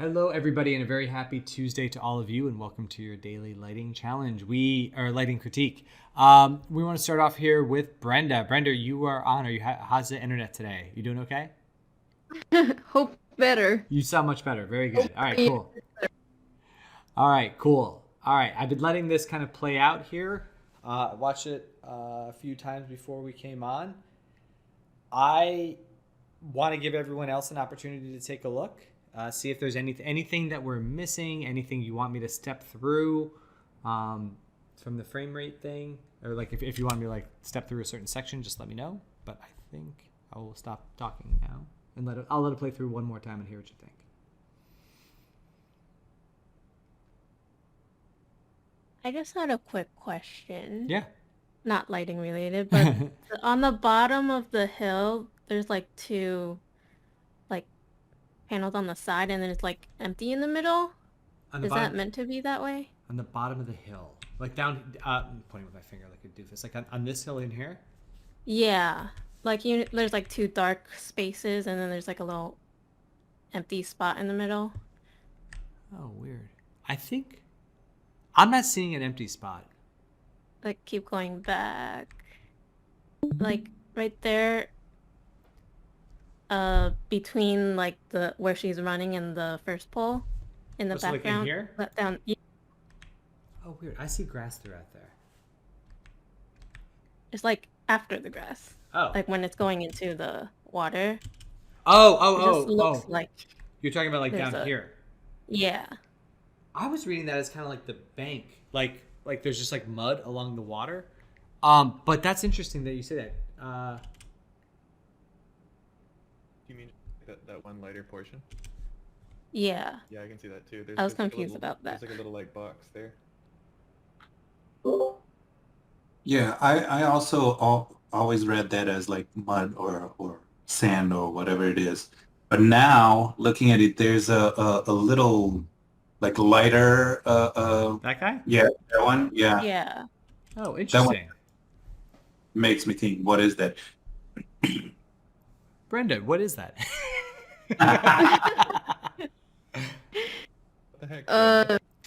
Hello, everybody, and a very happy Tuesday to all of you, and welcome to your daily lighting challenge. Lighting critique. We want to start off here with Brenda. Brenda, you are on. How's the internet today? You doing okay? Hope better. You sound much better. Very good. All right, cool. All right, cool. All right, I've been letting this kind of play out here. I watched it a few times before we came on. I want to give everyone else an opportunity to take a look. See if there's anything that we're missing, anything you want me to step through from the frame rate thing, or like if you want me to like step through a certain section, just let me know. But I think I will stop talking now and I'll let it play through one more time and hear what you think. I just had a quick question. Yeah. Not lighting related, but on the bottom of the hill, there's like two like panels on the side and then it's like empty in the middle. Is that meant to be that way? On the bottom of the hill. Like down, I'm pointing with my finger like a doofus. Like on this hill in here? Yeah. Like there's like two dark spaces and then there's like a little empty spot in the middle. Oh, weird. I think I'm not seeing an empty spot. Like keep going back. Like right there between like the where she's running and the first pole in the background. Like in here? Down. Oh, weird. I see grass throughout there. It's like after the grass. Oh. Like when it's going into the water. Oh. Looks like you're talking about like down here. Yeah. I was reading that as kind of like the bank. Like there's just like mud along the water. But that's interesting that you say that. Do you mean that one lighter portion? Yeah. Yeah, I can see that too. I was confused about that. There's like a little like box there. Yeah, I also always read that as like mud or sand or whatever it is. But now looking at it, there's a little like lighter. That guy? Yeah, that one. Yeah. Yeah. Oh, interesting. Makes me think, what is that? Brenda, what is that? What the heck?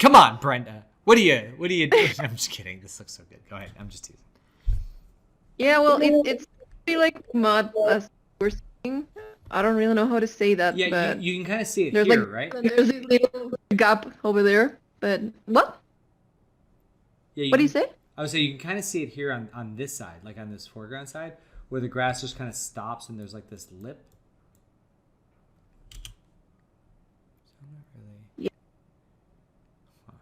Come on, Brenda. What do you do? I'm just kidding. This looks so good. Go ahead. I'm just teasing. Yeah, well, it's really like mud as we're saying. I don't really know how to say that. Yeah, but you can kind of see it there's here, like, right? There's a little gap over there. But what? Yeah. What do you say? I would say you can kind of see it here on this side, like on this foreground side, where the grass just kind of stops and there's like this lip. So I'm not really... Yeah. Huh.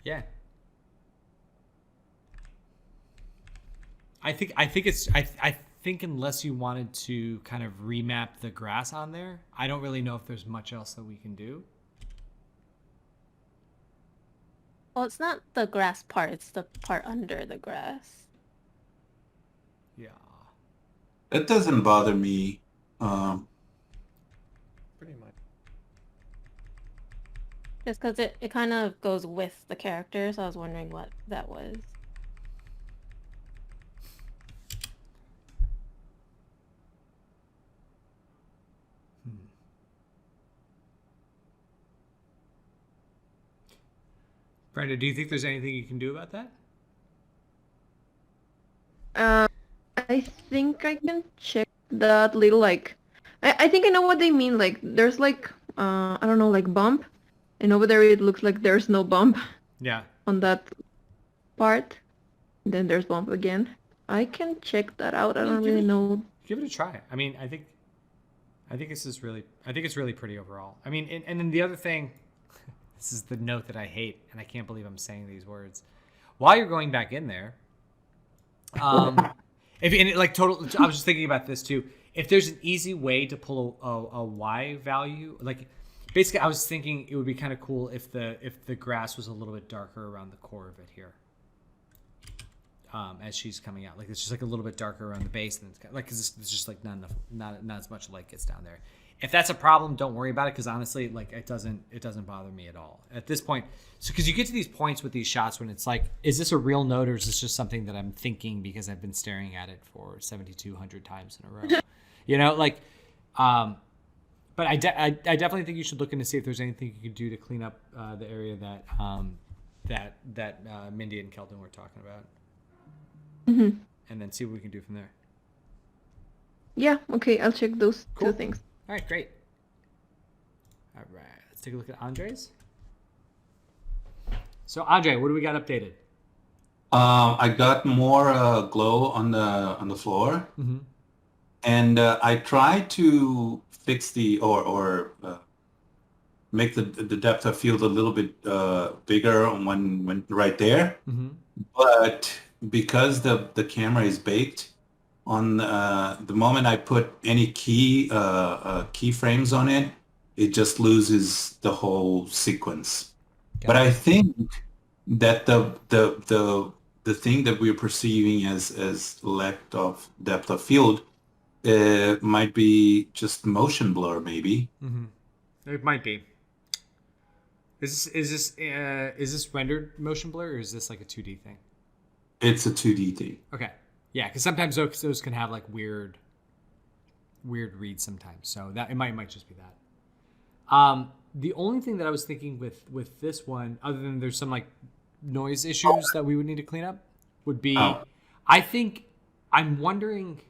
Yeah. I think unless you wanted to kind of remap the grass on there, I don't really know if there's much else that we can do. Well, it's not the grass part. It's the part under the grass. Yeah. It doesn't bother me. Pretty much. Just because it kind of goes with the character, so I was wondering what that was. Brenda, do you think there's anything you can do about that? I think I can check that little like I think I know what they mean. Like there's like I don't know, like bump, and over there it looks like there's no bump Yeah. on that part. Then there's bump again. I can check that out. I don't really know. Give it a try. I mean, I think it's really pretty overall. I mean, and then the other thing, this is the note that I hate, and I can't believe I'm saying these words. While you're going back in there, I was just thinking about this too. If there's an easy way to pull a Y value, like basically, I was thinking it would be kind of cool if the grass was a little bit darker around the core of it here. As she's coming out, like it's just like a little bit darker around the base, and it's kind of, like because it's just like not as much light gets down there. If that's a problem, don't worry about it, because honestly, like it doesn't bother me at all at this point. So because you get to these points with these shots when it's like, is this a real note or is this just something that I'm thinking because I've been staring at it for 7,200 times in a row? You know, like, but I definitely think you should look in to see if there's anything you can do to clean up the area that Mindy and Kelvin were talking about, and then see what we can do from there. Yeah, okay, I'll check those Cool. 2 things. All right, great. All right, let's take a look at Andre's. So Andre, what do we got updated? I got more glow on the floor, and I tried to fix the or make the depth of field a little bit bigger when right there, but because the camera is baked on the moment I put any keyframes on it, it just loses the whole sequence. Got But it. I think that the thing that we're perceiving as lack of depth of field might be just motion blur, maybe. It might be. Is this rendered motion blur, or is this like a 2D thing? It's a 2D thing. Okay. Yeah, because sometimes those can have like weird reads sometimes. So that it might just be that. The only thing that I was thinking with this one, other than there's some like noise issues that we would need to clean up, would be, I'm wondering,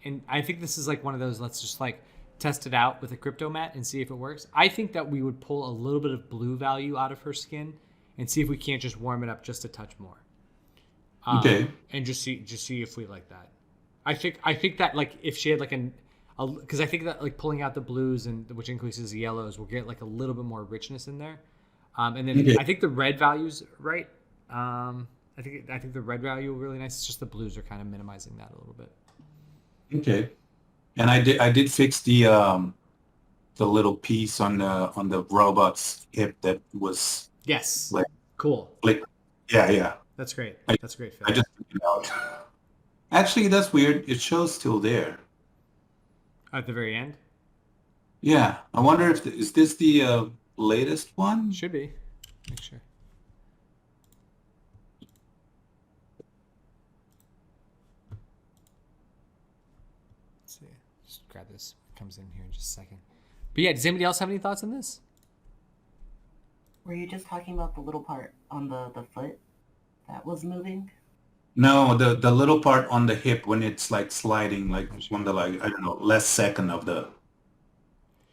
and I think this is like one of those, let's just like test it out with a crypto mat and see if it works. I think that we would pull a little bit of blue value out of her skin and see if we can't just warm it up just a touch more. Okay. And just see if we like that. I think that like if she had like because I think that like pulling out the blues and which increases the yellows will get like a little bit more richness in there. And then I think the red value's right. I think the red value will be really nice. It's just the blues are kind of minimizing that a little bit. Okay. And I did fix the little piece on the robot's hip that was Yes. like Cool. yeah. That's great. That's a great fit. I just took it out. Actually, that's weird. It shows still there. At the very end? Yeah. I wonder if is this the latest one? Should be. Make sure. Let's see. Just grab this. It comes in here in just a second. But yeah, does anybody else have any thoughts on this? Were you just talking about the little part on the foot that was moving? No, the little part on the hip when it's like sliding, like on the like I don't know, last second of the.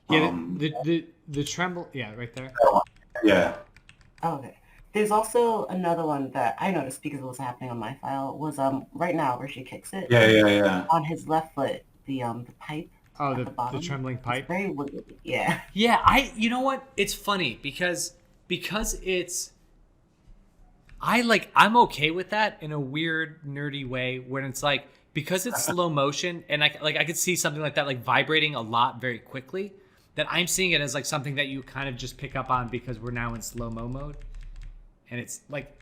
Yeah, the tremble. Yeah, right there. Yeah. Oh, okay. There's also another one that I noticed because it was happening on my file was right now where she kicks it. Yeah. On his left foot, the pipe. Oh, at the bottom. the trembling pipe. It's very wiggly. Yeah. Yeah, you know what? It's funny because it's I'm okay with that in a weird nerdy way when it's like because it's slow motion and I could see something like that like vibrating a lot very quickly, that I'm seeing it as like something that you kind of just pick up on because we're now in slow-mo mode. And it's like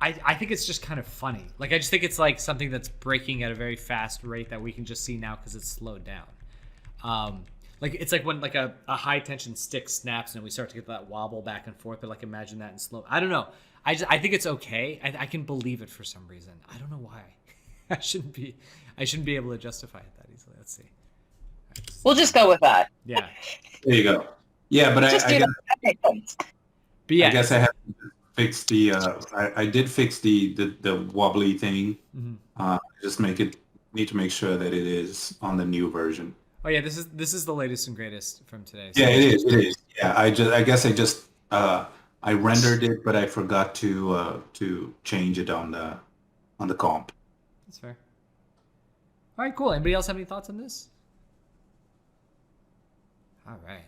I think it's just kind of funny. Like I just think it's like something that's breaking at a very fast rate that we can just see now because it's slowed down. Like it's like when like a high tension stick snaps and we start to get that wobble back and forth, but like imagine that in slow. I don't know. I think it's okay. I can believe it for some reason. I don't know why. I shouldn't be able to justify it that easily. Let's see. We'll just go with that. Yeah. There you go. Yeah, but Just I do guess, that. That makes sense. But yeah. I guess I have to fix the. I did fix the wobbly thing. Just need to make sure that it is on the new version. Oh yeah, this is the latest and greatest from today. So. Yeah, it is. It is. Yeah, I guess I just I rendered it, but I forgot to change it on the comp. That's fair. All right, cool. Anybody else have any thoughts on this? All right,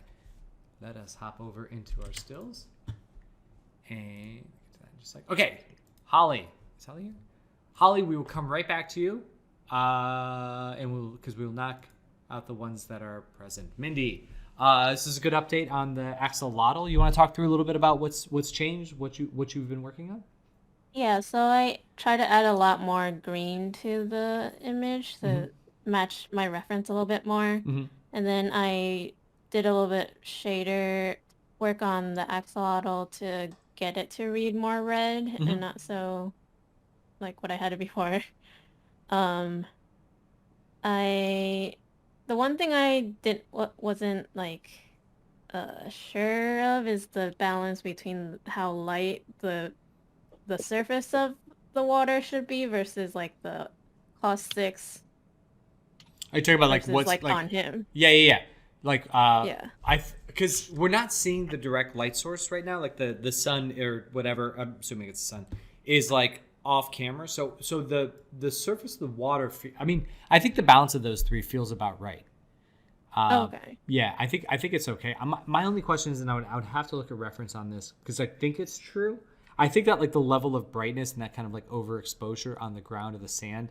let us hop over into our stills, and just like okay, Holly, is Holly here? Holly, we will come right back to you, and because we'll knock out the ones that are present. Mindy, this is a good update on the axolotl. You want to talk through a little bit about what's changed, what you've been working on? Yeah, so I try to add a lot more green to the image to match my reference a little bit more. And then I did a little bit shader work on the axolotl to get it to read more red and not so like what I had it before. The one thing I wasn't like sure of is the balance between how light the surface of the water should be versus like the caustic. Are you talking about like versus, what's like on him? Yeah. Like Yeah. because we're not seeing the direct light source right now, like the sun or whatever. I'm assuming it's the sun is like off camera. So the surface of the water. I mean, I think the balance of those three feels about right. Okay. Yeah, I think it's okay. My only question is, and I would have to look at reference on this because I think it's true. I think that like the level of brightness and that kind of like overexposure on the ground of the sand,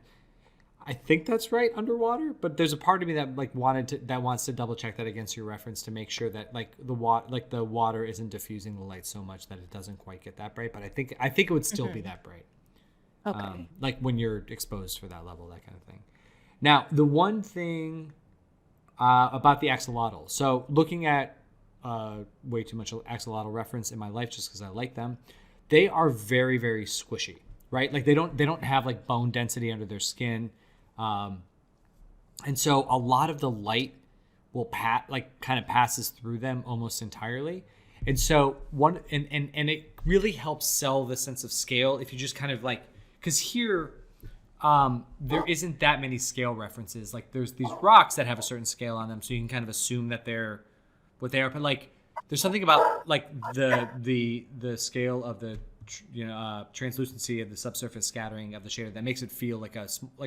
I think that's right underwater. But there's a part of me that like wants to double check that against your reference to make sure that like the water isn't diffusing the light so much that it doesn't quite get that bright. But I think it would still be that bright. Okay. Like when you're exposed for that level, that kind of thing. Now the one thing about the axolotl. So looking at way too much axolotl reference in my life just because I like them. They are very, very squishy, right? Like they don't have like bone density under their skin. And so a lot of the light will kind of passes through them almost entirely. And so and it really helps sell the sense of scale if you just kind of like, because here there isn't that many scale references. Like there's these rocks that have a certain scale on them, so you can kind of assume that they're what they are. But like there's something about like the scale of the translucency of the subsurface scattering of the shader that makes it feel like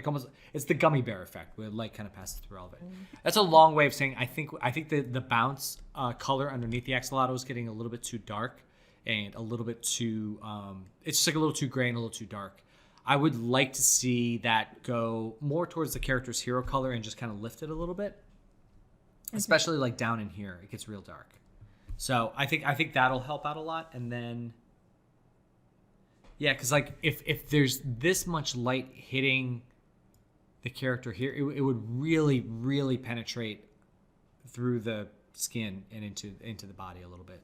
almost it's the gummy bear effect where light kind of passes through all of it. That's a long way of saying I think the bounce color underneath the axolotl is getting a little bit too dark and a little bit too it's just like a little too gray and a little too dark. I would like to see that go more towards the character's hero color and just kind of lift it a little bit, especially like down in here. It gets real dark. So I think that'll help out a lot. And then, yeah, because like if there's this much light hitting the character here, it would really, really penetrate through the skin and into the body a little bit,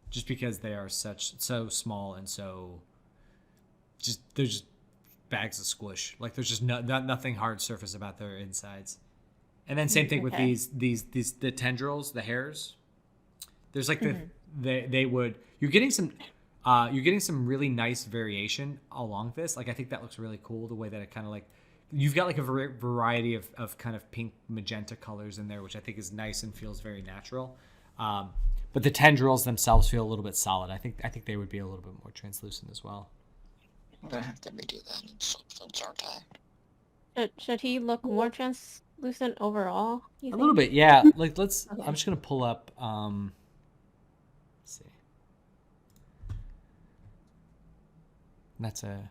just because they are so small and so they're just bags of squish. Like there's just nothing hard surface about their insides. And then same thing with these the tendrils, the hairs. There's like you're getting some really nice variation along this. Like I think that looks really cool the way that it kind of like you've got like a variety of kind of pink magenta colors in there, which I think is nice and feels very natural. But the tendrils themselves feel a little bit solid. I think they would be a little bit more translucent as well. I'm gonna have to redo that in substance, aren't I? Should he look more translucent overall? A little bit, yeah. Like let's. Okay. I'm just gonna pull up. Let's see. That's a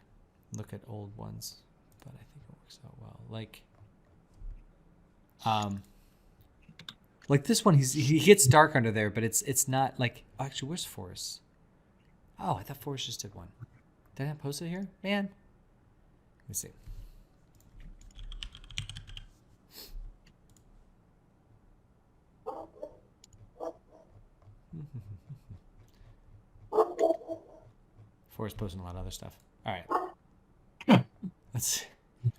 look at old ones, but I think it works out well. Like this one, he gets dark under there, but it's not like. Actually, where's Forrest? Oh, I thought Forrest just did one. Did I not post it here? Man. Let me see. Forrest posting a lot of other stuff. All right. Let's. I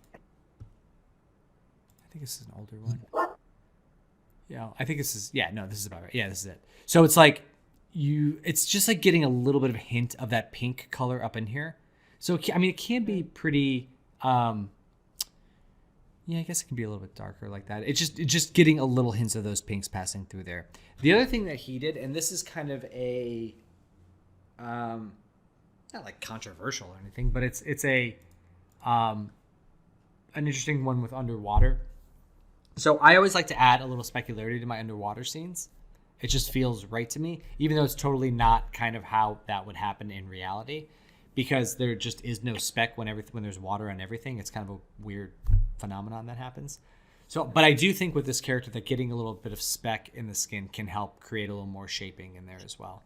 think this is an older one. Yeah, I think this is. Yeah, no, this is about right. Yeah, this is it. So it's like. It's just like getting a little bit of a hint of that pink color up in here. So I mean, it can be pretty. Yeah, I guess it can be a little bit darker like that. It's just getting a little hints of those pinks passing through there. The other thing that he did, and this is kind of a, not like controversial or anything, but it's a, an interesting one with underwater. So I always like to add a little specularity to my underwater scenes. It just feels right to me, even though it's totally not kind of how that would happen in reality, because there just is no speck when there's water on everything. It's kind of a weird phenomenon that happens. So, but I do think with this character that getting a little bit of speck in the skin can help create a little more shaping in there as well.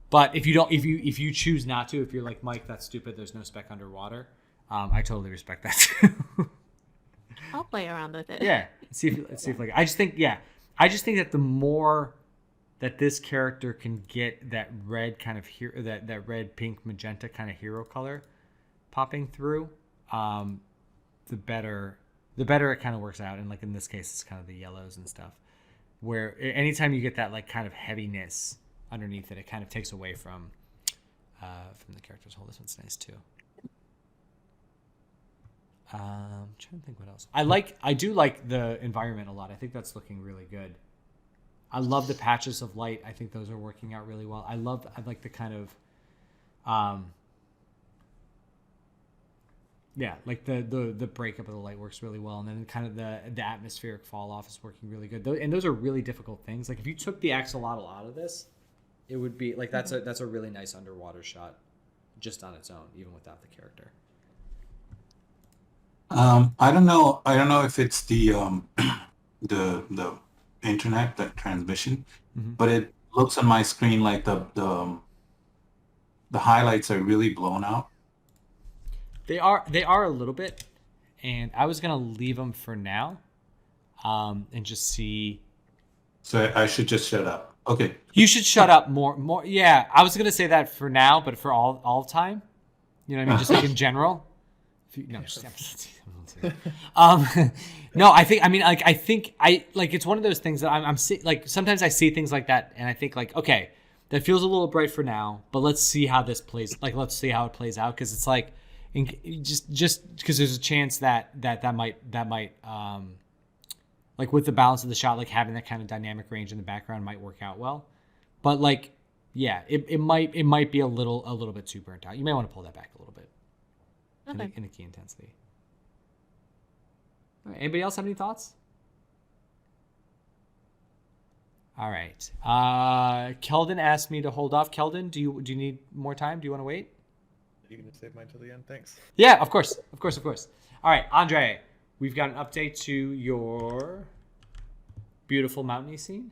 But if you choose not to, if you're like, Mike, that's stupid, there's no speck underwater, I totally respect that too. I'll play around with it. Yeah, see if like I just think I just think that the more that this character can get that red kind of hero, that red, pink, magenta kind of hero color popping through, the better it kind of works out. And like in this case, it's kind of the yellows and stuff. Where anytime you get that like kind of heaviness underneath it, it kind of takes away from the character's whole. This one's nice too. I'm trying to think what else. I do like the environment a lot. I think that's looking really good. I love the patches of light. I think those are working out really well. I like the kind of like the breakup of the light works really well, and then kind of the atmospheric fall off is working really good. And those are really difficult things. Like if you took the axolotl out of this, it would be like that's a really nice underwater shot just on its own, even without the character. I don't know if it's the the internet, the transmission, but it looks on my screen like the highlights are really blown out. They are a little bit, and I was gonna leave them for now, and just see. So I should just shut up. Okay. You should shut up more. Yeah, I was gonna say that for now, but for all time, you know what I mean? Just like in general. No, I think it's one of those things that I'm like sometimes I see things like that and I think like, okay, that feels a little bright for now, but let's see how this plays. Like, let's see how it plays out, because it's like, just because there's a chance that might like with the balance of the shot, like having that kind of dynamic range in the background might work out well, but like, yeah, it might be a little bit too burnt out. You may want to pull that back a little bit. Okay. In the key intensity. All right, anybody else have any thoughts? All right. Kelvin asked me to hold off. Kelvin, do you need more time? Do you want to wait? You can save mine till the end. Thanks. Yeah, of course. All right, Andre, we've got an update to your beautiful mountainy scene.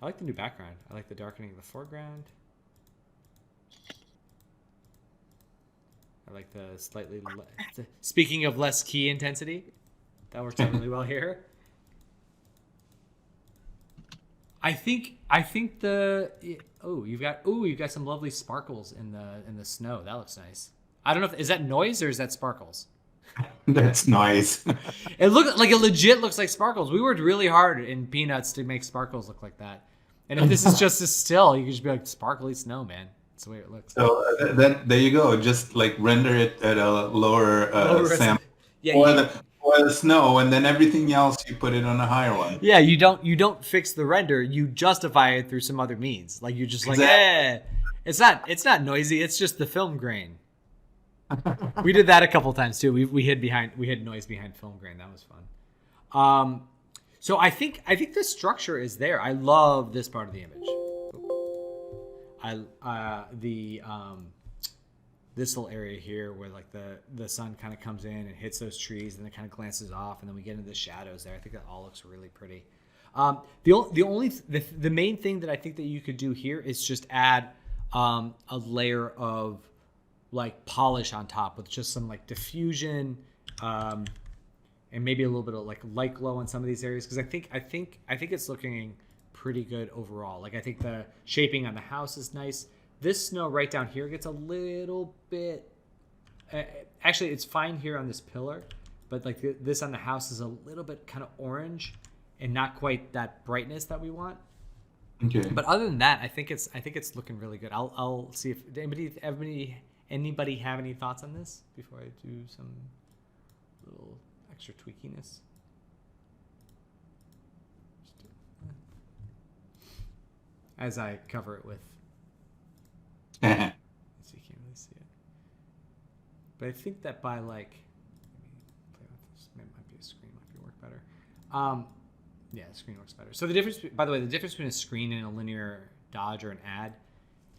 I like the new background. I like the darkening of the foreground. I like the slightly speaking of less key intensity, that worked out really well here. I think you've got some lovely sparkles in the snow. That looks nice. I don't know is that noise or is that sparkles? That's noise. It looks like sparkles. We worked really hard in Peanuts to make sparkles look like that. And if this is just as still, you could just be like sparkly snow, man. That's the way it looks. So then there you go. Just like render it at a lower sample for the snow, and then everything else you put it on a higher one. Yeah, you don't fix the render. You justify it through some other means. Like you're just like, it's not noisy. It's just the film grain. We did that a couple times too. We hid noise behind film grain. That was fun. So I think the structure is there. I love this part of the image. This little area here where like the sun kind of comes in and hits those trees and then kind of glances off, and then we get into the shadows there. I think that all looks really pretty. The main thing that I think that you could do here is just add a layer of like polish on top with just some like diffusion, and maybe a little bit of like light glow on some of these areas, because I think it's looking pretty good overall. Like I think the shaping on the house is nice. This snow right down here gets a little bit actually it's fine here on this pillar, but like this on the house is a little bit kind of orange and not quite that brightness that we want. Okay. But other than that, I think it's looking really good. I'll see if anybody have any thoughts on this before I do some little extra tweakiness. As I cover it with so you can't really see it. But I think that by like play with this, might be a screen might work better. Yeah, the screen works better. So the difference between a screen and a linear dodge or an add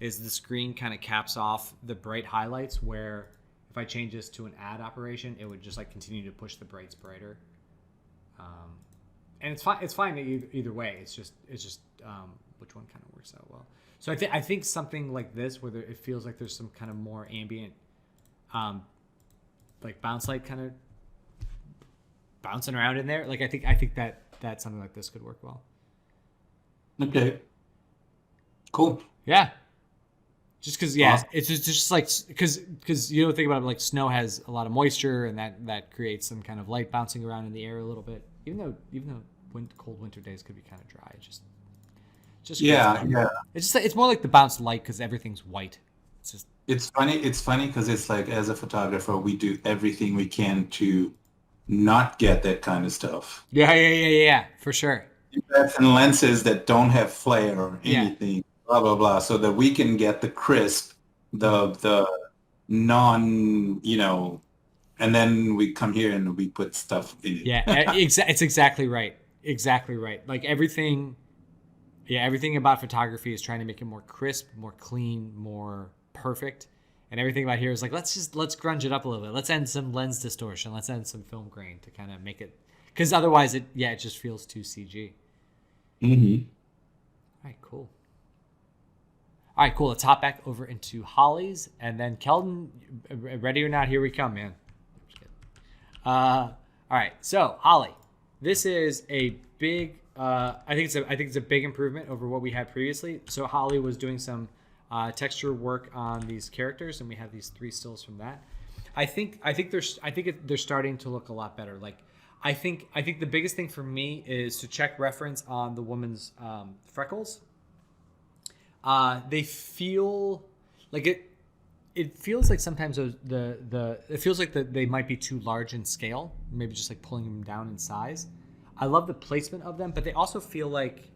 is the screen kind of caps off the bright highlights, where if I change this to an add operation, it would just like continue to push the brights brighter. And it's fine either way. It's just which one kind of works out well. So I think something like this, where it feels like there's some kind of more ambient, like bounce light kind of bouncing around in there. Like I think that something like this could work well. Okay. Cool. Yeah. Just because, yeah, Awesome. it's just like, because you don't think about it, like snow has a lot of moisture, and that creates some kind of light bouncing around in the air a little bit. Even though cold winter days could be kind of dry, just Yeah. it's more like the bounced light because everything's white. It's just It's funny because it's like, as a photographer, we do everything we can to not get that kind of stuff. yeah, for sure. Invest in lenses that don't have flare or Yeah. anything, blah blah blah, so that we can get the crisp, the non, and then we come here and we put stuff in it. Yeah, it's exactly right. Exactly right. Like everything about photography is trying to make it more crisp, more clean, more perfect. And everything about here is like, let's grunge it up a little bit. Let's add some lens distortion. Let's add some film grain to kind of make it, because otherwise it just feels too CG. Mm-hmm. All right, cool. Let's hop back over into Holly's, and then Kelvin, ready or not, here we come, man. All right, so Holly, this is a big. I think it's a big improvement over what we had previously. So Holly was doing some texture work on these characters, and we have these 3 stills from that. I think they're starting to look a lot better. Like I think the biggest thing for me is to check reference on the woman's freckles. They feel like it. It feels like sometimes it feels like they might be too large in scale. Maybe just like pulling them down in size. I love the placement of them, but they also feel like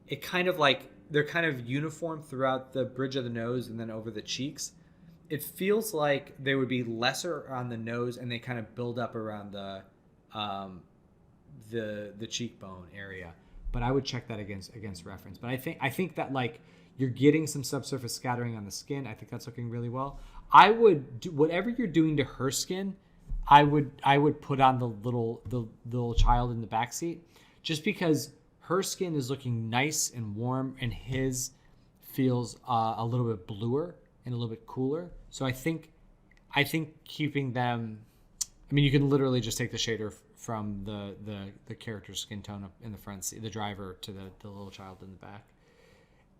it kind of like they're kind of uniform throughout the bridge of the nose and then over the cheeks. It feels like they would be lesser on the nose, and they kind of build up around the cheekbone area. But I would check that against reference. But I think that like you're getting some subsurface scattering on the skin. I think that's looking really well. I would do whatever you're doing to her skin. I would put on the little child in the backseat, just because her skin is looking nice and warm, and his feels a little bit bluer and a little bit cooler. So I think keeping them. I mean, you can literally just take the shader from the character's skin tone up in the front seat, the driver, to the little child in the back.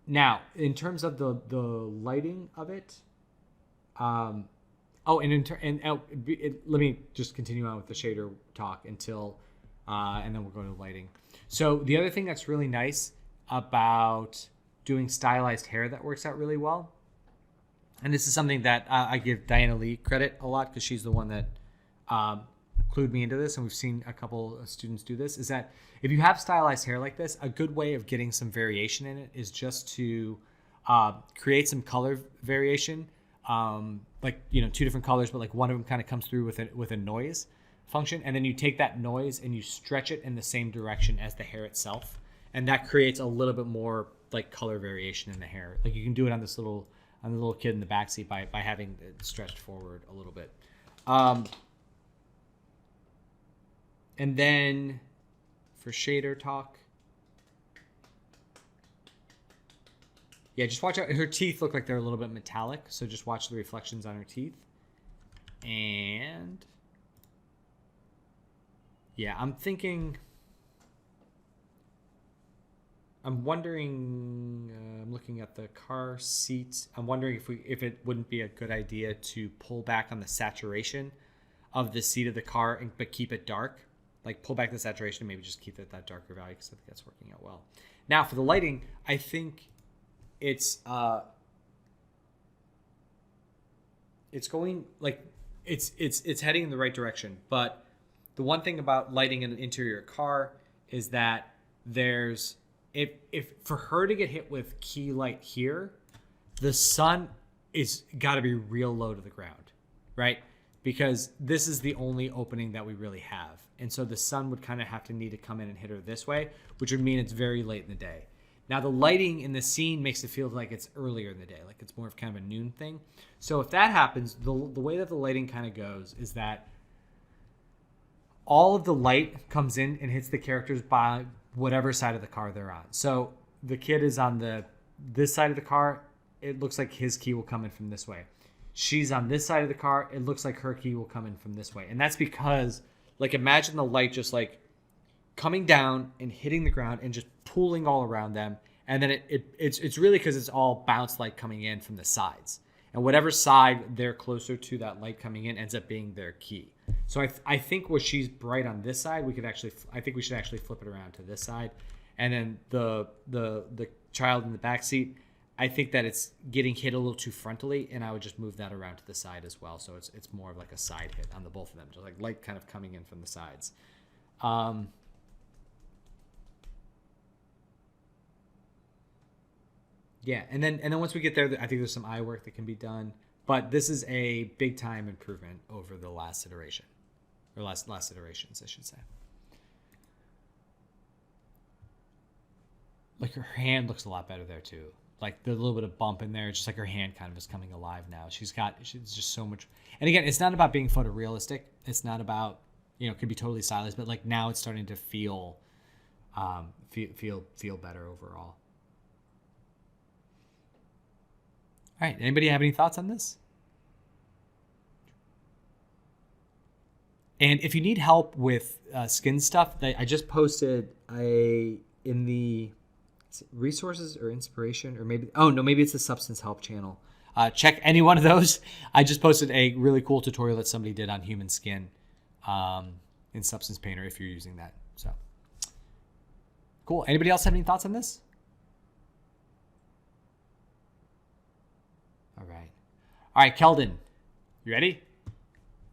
Now, in terms of the lighting of it, let me just continue on with the shader talk until, and then we'll go to lighting. So the other thing that's really nice about doing stylized hair that works out really well, and this is something that I give Diana Lee credit a lot, because she's the one that clued me into this, and we've seen a couple of students do this, is that if you have stylized hair like this, a good way of getting some variation in it is just to create some color variation, like 2 different colors, but like one of them kind of comes through with a noise function, and then you take that noise and you stretch it in the same direction as the hair itself, and that creates a little bit more like color variation in the hair. Like you can do it on the little kid in the backseat by having it stretched forward a little bit. And then for shader talk, yeah, just watch out. Her teeth look like they're a little bit metallic, so just watch the reflections on her teeth. And yeah, I'm wondering, I'm looking at the car seat. I'm wondering if it wouldn't be a good idea to pull back on the saturation of the seat of the car, but keep it dark. Like pull back the saturation and maybe just keep it that darker value, because I think that's working out well. Now for the lighting, I think it's going like it's heading in the right direction. But the one thing about lighting in an interior car is that there's if for her to get hit with key light here, the sun is got to be real low to the ground, right? Because this is the only opening that we really have. And so the sun would kind of have to need to come in and hit her this way, which would mean it's very late in the day. Now the lighting in the scene makes it feel like it's earlier in the day, like it's more of kind of a noon thing. So if that happens, the way that the lighting kind of goes is that all of the light comes in and hits the characters by whatever side of the car they're on. So the kid is on this side of the car. It looks like his key will come in from this way. She's on this side of the car. It looks like her key will come in from this way. And that's because like imagine the light just like coming down and hitting the ground and just pooling all around them. And then it's really because it's all bounce light coming in from the sides. And whatever side they're closer to that light coming in ends up being their key. So I think where she's bright on this side, I think we should actually flip it around to this side. And then the child in the back seat, I think that it's getting hit a little too frontally, and I would just move that around to the side as well. So it's more of like a side hit on the both of them, just like light kind of coming in from the sides. Yeah, and then once we get there, I think there's some eye work that can be done. But this is a big time improvement over the last iteration, or last iterations, I should say. Like her hand looks a lot better there too. Like the little bit of bump in there, just like her hand kind of is coming alive now. She's just so much. And again, it's not about being photorealistic. It's not about, it could be totally stylized, but like now it's starting to feel better overall. All right. Anybody have any thoughts on this? And if you need help with skin stuff, I just posted in the resources or inspiration, or maybe it's the substance help channel. Check any one of those. I just posted a really cool tutorial that somebody did on human skin in Substance Painter if you're using that. So cool. Anybody else have any thoughts on this? All right, Kelvin, you ready?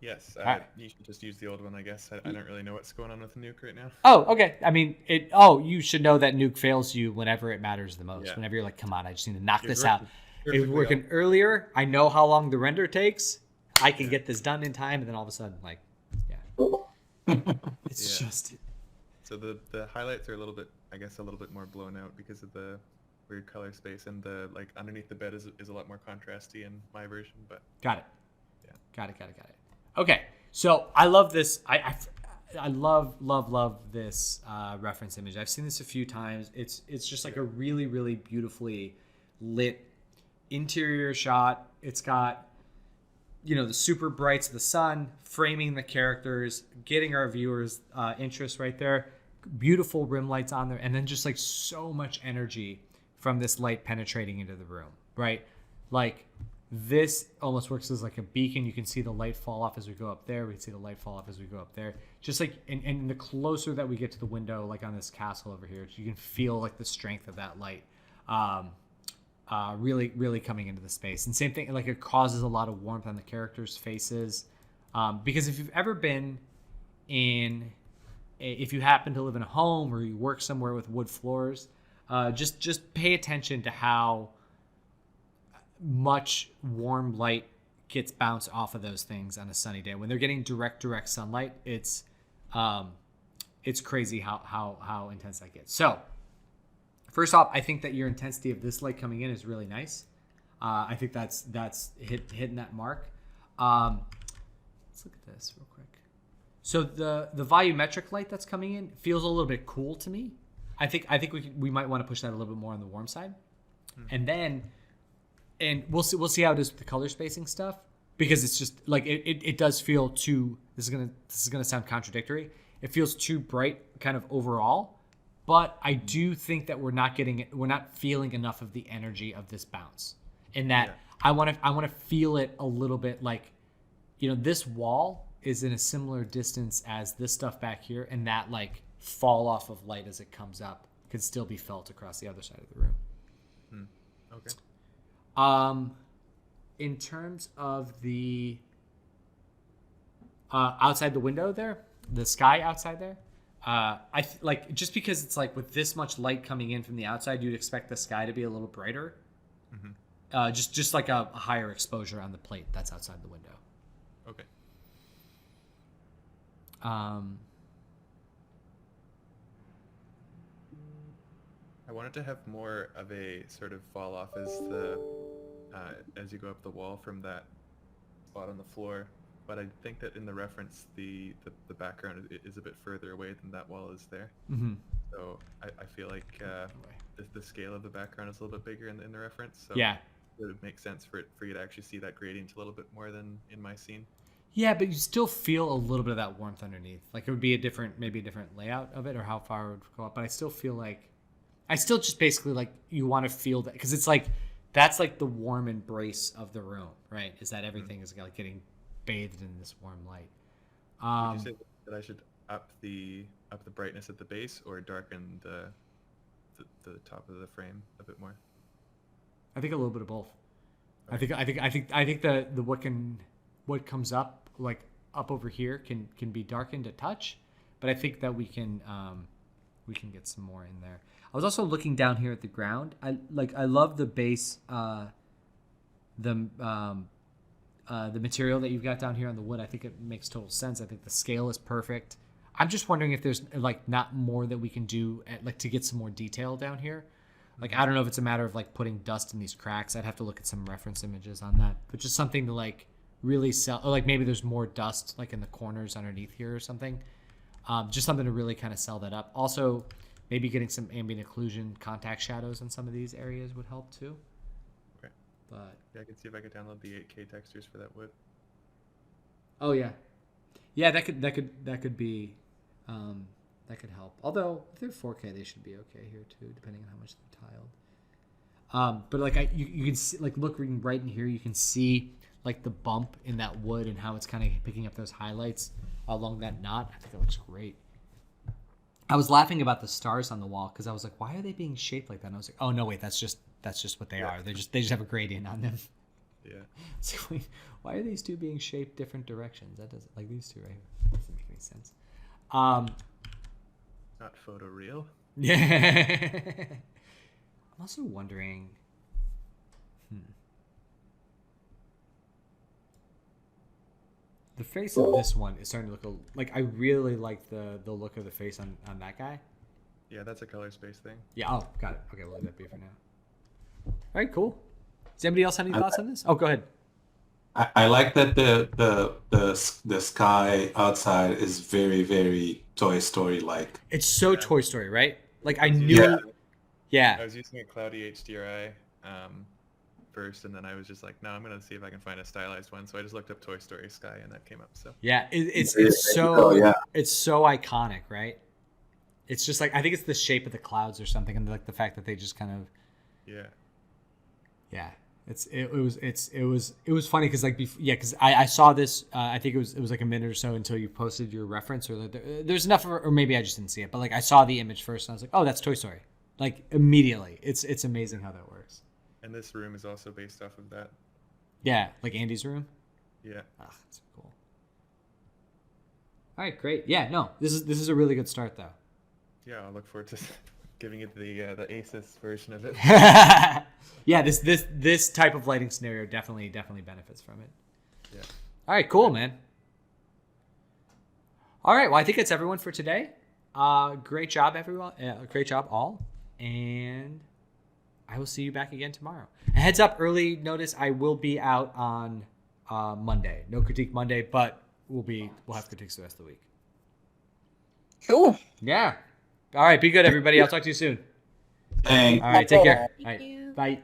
Yes, right. You should just use the old one, I guess. I don't really know what's going on with the nuke right now. Oh, okay. I mean, you should know that nuke fails you whenever it matters the most. Yeah. Whenever you're like, come on, I just need to knock this out. It was working earlier. I know how long the render takes. I can get this done in time, and then all of a sudden, like, it's just. So the highlights are a little bit more blown out because of the weird color space, and the like underneath the bed is a lot more contrasty in my version. But got it. Yeah. Got it. Okay, so I love this. I love this reference image. I've seen this a few times. It's just like a really, really beautifully lit interior shot. It's got, the super brights of the sun framing the characters, getting our viewers' interest right there. Beautiful rim lights on there, and then just like so much energy from this light penetrating into the room, right? Like this almost works as like a beacon. You can see the light fall off as we go up there. We can see the light fall off as we go up there. Just like, and the closer that we get to the window, like on this castle over here, you can feel like the strength of that light really, really coming into the space. And same thing, like it causes a lot of warmth on the characters' faces. Because if you've ever been if you happen to live in a home or you work somewhere with wood floors, just pay attention to how much warm light gets bounced off of those things on a sunny day. When they're getting direct sunlight, it's crazy how intense that gets. So first off, I think that your intensity of this light coming in is really nice. I think that's hitting that mark. Let's look at this real quick. So the volumetric light that's coming in feels a little bit cool to me. I think we might want to push that a little bit more on the warm side. And we'll see how it is with the color spacing stuff, because it's just like it does feel too. This is gonna sound contradictory. It feels too bright, kind of overall, but I do think that we're not feeling enough of the energy of this bounce. In that, I want to feel it a little bit like, this wall is in a similar distance as this stuff back here, and that like fall off of light as it comes up could still be felt across the other side of the room. Okay. In terms of the outside the window there, the sky outside there, like just because it's like with this much light coming in from the outside, you'd expect the sky to be a little brighter. Mm-hmm. Just like a higher exposure on the plate that's outside the window. Okay. I wanted to have more of a sort of fall off as you go up the wall from that spot on the floor, but I think that in the reference the background is a bit further away than that wall is there. Mm-hmm. So I feel like the scale of the background is a little bit bigger in the reference. So it would make sense for you to actually see that gradient a little bit more than in my scene. Yeah, but you still feel a little bit of that warmth underneath. Like it would be maybe a different layout of it or how far it would go up. But I still feel like, I still just basically like you want to feel that because it's like, that's like the warm embrace of the room, right? Is that everything is like getting bathed in this warm light. Would you say that I should up the brightness at the base or darken the top of the frame a bit more? I think a little bit of both. Okay. I think the what comes up like up over here can be darkened a touch, but I think that we can get some more in there. I was also looking down here at the ground. I love the base, the material that you've got down here on the wood. I think it makes total sense. I think the scale is perfect. I'm just wondering if there's like not more that we can do to get some more detail down here. Like, I don't know if it's a matter of like putting dust in these cracks. I'd have to look at some reference images on that, but just something to like really sell, or like maybe there's more dust like in the corners underneath here or something. Just something to really kind of sell that up. Also, maybe getting some ambient occlusion contact shadows in some of these areas would help too. Okay. But yeah, I can see if I could download the 8K textures for that wood. Oh yeah, that could be that could help. Although if they're 4K, they should be okay here too, depending on how much they're tiled. But like you can see, like looking right in here, you can see like the bump in that wood and how it's kind of picking up those highlights along that knot. I think it looks great. I was laughing about the stars on the wall because I was like, why are they being shaped like that? And I was like, oh no, wait, that's just what they are. They just have a gradient on them. Yeah. So wait, why are these two being shaped different directions? That doesn't, like these two right here, doesn't make any sense. Not photoreal. Yeah. I'm also wondering. The face of this one is starting to look like, I really like the look of the face on that guy. Yeah, that's a color space thing. Yeah. Oh, got it. Okay, we'll let that be for now. All right, cool. Does anybody else have any thoughts on this? Oh, go ahead. I like that the sky outside is very, very Toy Story like. It's so Toy Story, right? Like I knew. Yeah. I was using a cloudy HDRI first, and then I was just like, no, I'm gonna see if I can find a stylized one. So I just looked up Toy Story sky, and that came up. So yeah, it's so it's so iconic, right? It's just like, I think it's the shape of the clouds or something, and like the fact that they just kind of yeah. It was funny because like because I saw this I think it was like a minute or so until you posted your reference, or like there's enough or maybe I just didn't see it, but like I saw the image first and I was like, oh, that's Toy Story, like immediately. It's amazing how that works. And this room is also based off of that. Yeah, like Andy's room. Yeah. That's cool. All right, great. Yeah, no, this is a really good start though. Yeah, I'll look forward to giving it the ASUS version of it. Yeah, this type of lighting scenario definitely benefits from it. Yeah. All right, cool, man. All right, well, I think that's everyone for today. Great job, everyone. Great job, all. And I will see you back again tomorrow. A heads up, early notice, I will be out on Monday. No critique Monday, but we'll have critiques the rest of the week. Cool. Yeah. All right, be good, everybody. I'll talk to you soon. Thanks. All right, take care. All Thank right, you. bye.